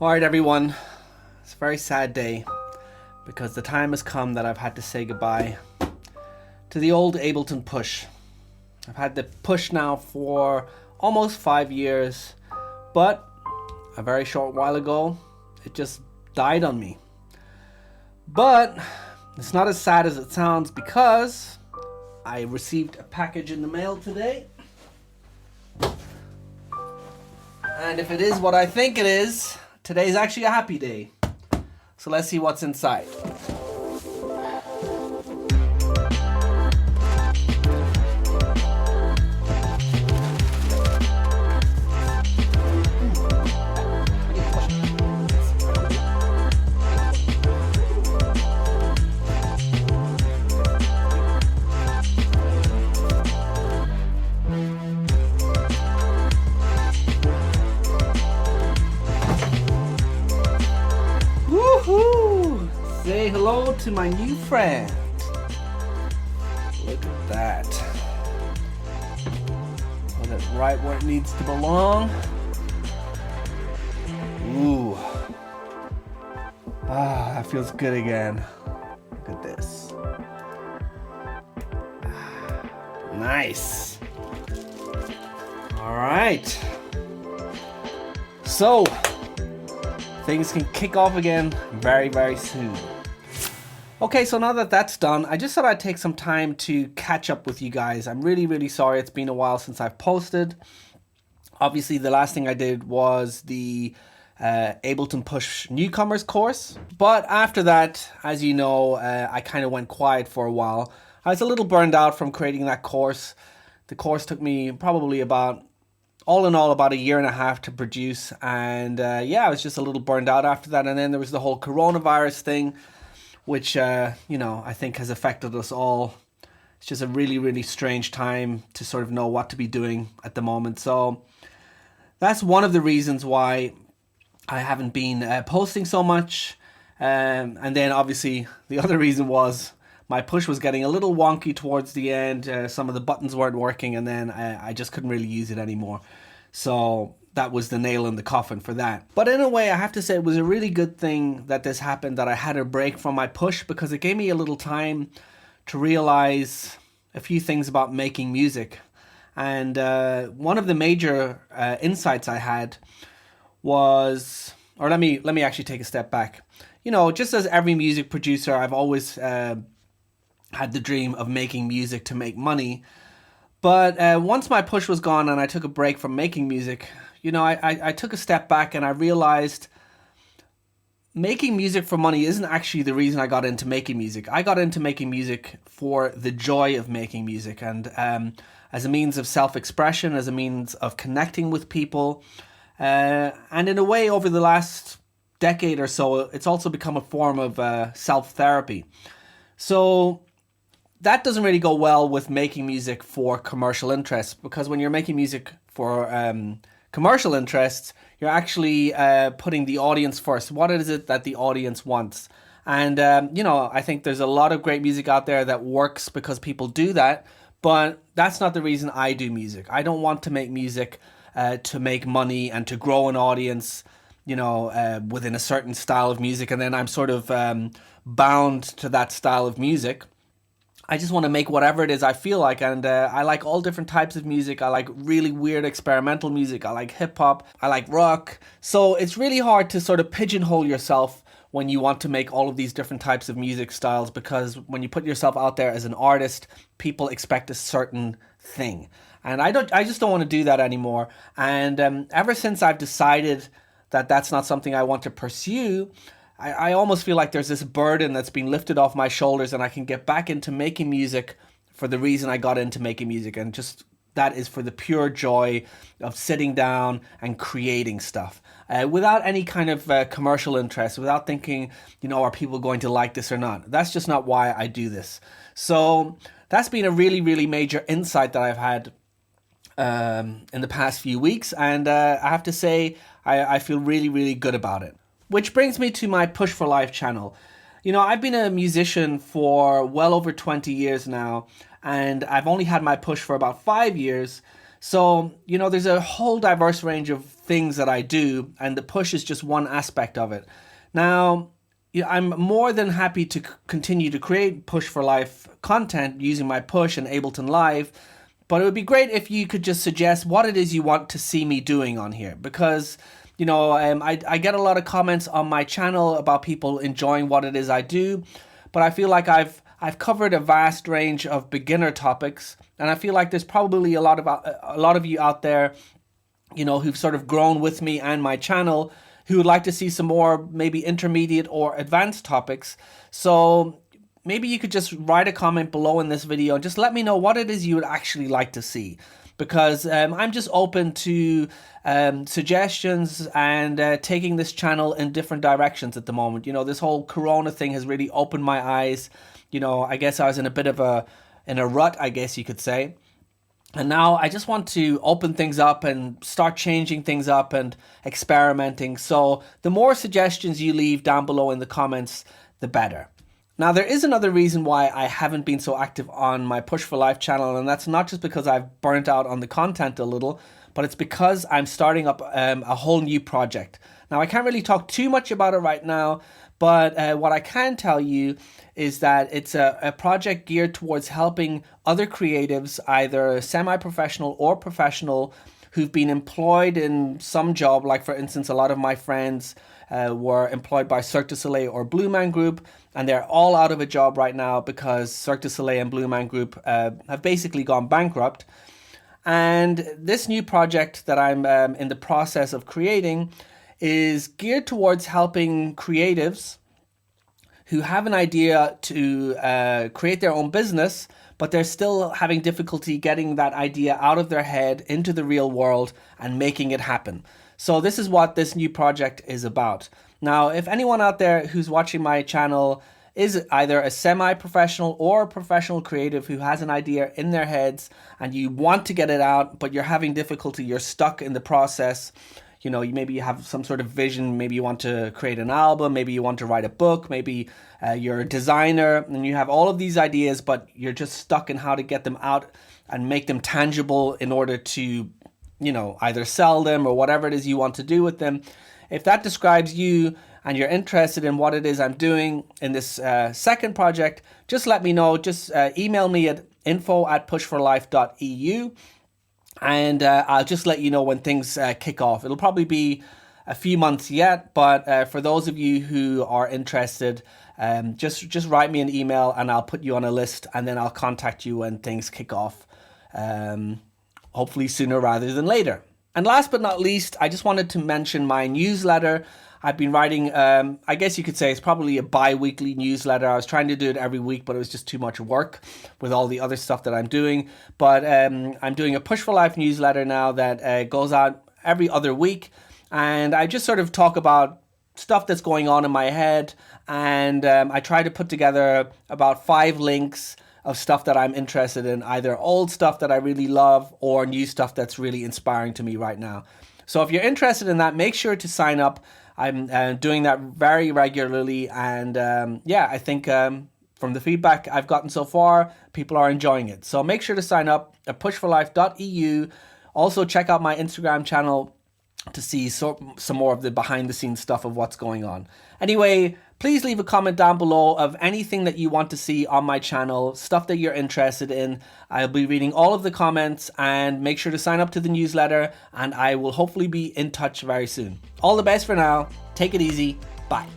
Alright everyone, it's a very sad day because the time has come that I've had to say goodbye to the old Ableton PUSH. I've had the PUSH now for almost 5 years, but a very short while ago it just died on me. But it's not as sad as it sounds because I received a package in the mail today. And if it is what I think it is, today's actually a happy day. So let's see what's inside. Say hello to my new friend. Look at that. Put it right where it needs to belong. Ooh. Ah, that feels good again. Look at this. Nice. All right. So, things can kick off again very, very soon. Okay, so now that that's done, I just thought I'd take some time to catch up with you guys. I'm really, really sorry it's been a while since I've posted. Obviously, the last thing I did was the Ableton PUSH Newcomers Course. But after that, as you know, I kind of went quiet for a while. I was a little burned out from creating that course. The course took me probably about, all in all, about 1.5 years to produce. And yeah, I was just a little burned out after that. And then there was the whole coronavirus thing, which, you know, I think has affected us all. It's just a really, really strange time to sort of know what to be doing at the moment. So that's one of the reasons why I haven't been posting so much. And then obviously the other reason was my push was getting a little wonky towards the end. Some of the buttons weren't working, and then I just couldn't really use it anymore. So that was the nail in the coffin for that. But in a way, I have to say it was a really good thing that this happened, that I had a break from my push, because it gave me a little time to realize a few things about making music. And one of the major insights I had was, or let me actually take a step back. You know, just as every music producer, I've always had the dream of making music to make money. But once my push was gone and I took a break from making music, you know, I took a step back and I realized making music for money isn't actually the reason I got into making music. I got into making music for the joy of making music, and as a means of self-expression, as a means of connecting with people. And in a way, over the last decade or so, it's also become a form of self-therapy. So that doesn't really go well with making music for commercial interests, because when you're making music for commercial interests, you're actually putting the audience first. What is it that the audience wants? And, you know, I think there's a lot of great music out there that works because people do that, but that's not the reason I do music. I don't want to make music to make money and to grow an audience, you know, within a certain style of music, and then I'm sort of bound to that style of music. I just want to make whatever it is I feel like, and I like all different types of music. I like really weird experimental music. I like hip-hop. I like rock. So it's really hard to sort of pigeonhole yourself when you want to make all of these different types of music styles, because when you put yourself out there as an artist, people expect a certain thing. And I just don't want to do that anymore. And ever since I've decided that that's not something I want to pursue, I almost feel like there's this burden that's been lifted off my shoulders, and I can get back into making music for the reason I got into making music. And just that is for the pure joy of sitting down and creating stuff without any kind of commercial interest, without thinking, you know, are people going to like this or not? That's just not why I do this. So that's been a really, really major insight that I've had in the past few weeks. And I have to say, I feel really, really good about it. Which brings me to my Push4life channel. You know, I've been a musician for well over 20 years now, and I've only had my push for about 5 years. So, you know, there's a whole diverse range of things that I do, and the push is just one aspect of it. Now, yeah, I'm more than happy to continue to create Push for Life content using my Push and Ableton Live, but it would be great if you could just suggest what it is you want to see me doing on here, because you know, I get a lot of comments on my channel about people enjoying what it is I do, but I feel like I've covered a vast range of beginner topics, and I feel like there's probably a lot of you out there, you know, who've sort of grown with me and my channel, who would like to see some more maybe intermediate or advanced topics. So maybe you could just write a comment below in this video and just let me know what it is you would actually like to see, because I'm just open to suggestions and taking this channel in different directions at the moment. You know, this whole Corona thing has really opened my eyes. You know, I guess I was in a bit of a rut, I guess you could say. And now I just want to open things up and start changing things up and experimenting. So the more suggestions you leave down below in the comments, the better. Now, there is another reason why I haven't been so active on my Push for Life channel, and that's not just because I've burnt out on the content a little, but it's because I'm starting up a whole new project. Now, I can't really talk too much about it right now, but what I can tell you is that it's a project geared towards helping other creatives, either semi-professional or professional, who've been employed in some job. Like, for instance, a lot of my friends were employed by Cirque du Soleil or Blue Man Group, and they're all out of a job right now because Cirque du Soleil and Blue Man Group have basically gone bankrupt. And this new project that I'm in the process of creating is geared towards helping creatives who have an idea to create their own business, but they're still having difficulty getting that idea out of their head into the real world and making it happen. So this is what this new project is about. Now, if anyone out there who's watching my channel is either a semi-professional or a professional creative who has an idea in their heads and you want to get it out, but you're having difficulty, you're stuck in the process, you know, maybe you have some sort of vision, maybe you want to create an album, maybe you want to write a book, maybe you're a designer and you have all of these ideas, but you're just stuck in how to get them out and make them tangible in order to, you know, either sell them or whatever it is you want to do with them. If that describes you and you're interested in what it is I'm doing in this second project, just let me know. Just email me at info@push4life.eu. And I'll just let you know when things kick off. It'll probably be a few months yet, but for those of you who are interested, just write me an email and I'll put you on a list, and then I'll contact you when things kick off, hopefully sooner rather than later. And last but not least, I just wanted to mention my newsletter. I've been writing, I guess you could say it's probably a bi-weekly newsletter. I was trying to do it every week, but it was just too much work with all the other stuff that I'm doing. But I'm doing a Push for Life newsletter now that goes out every other week. And I just sort of talk about stuff that's going on in my head. And I try to put together about 5 links of stuff that I'm interested in, either old stuff that I really love or new stuff that's really inspiring to me right now. So if you're interested in that, make sure to sign up. I'm doing that very regularly, and yeah, I think from the feedback I've gotten so far, people are enjoying it. So make sure to sign up at push4life.eu. Also check out my Instagram channel to see some more of the behind the scenes stuff of what's going on. Anyway, please leave a comment down below of anything that you want to see on my channel, stuff that you're interested in. I'll be reading all of the comments, and make sure to sign up to the newsletter, and I will hopefully be in touch very soon. All the best for now. Take it easy. Bye.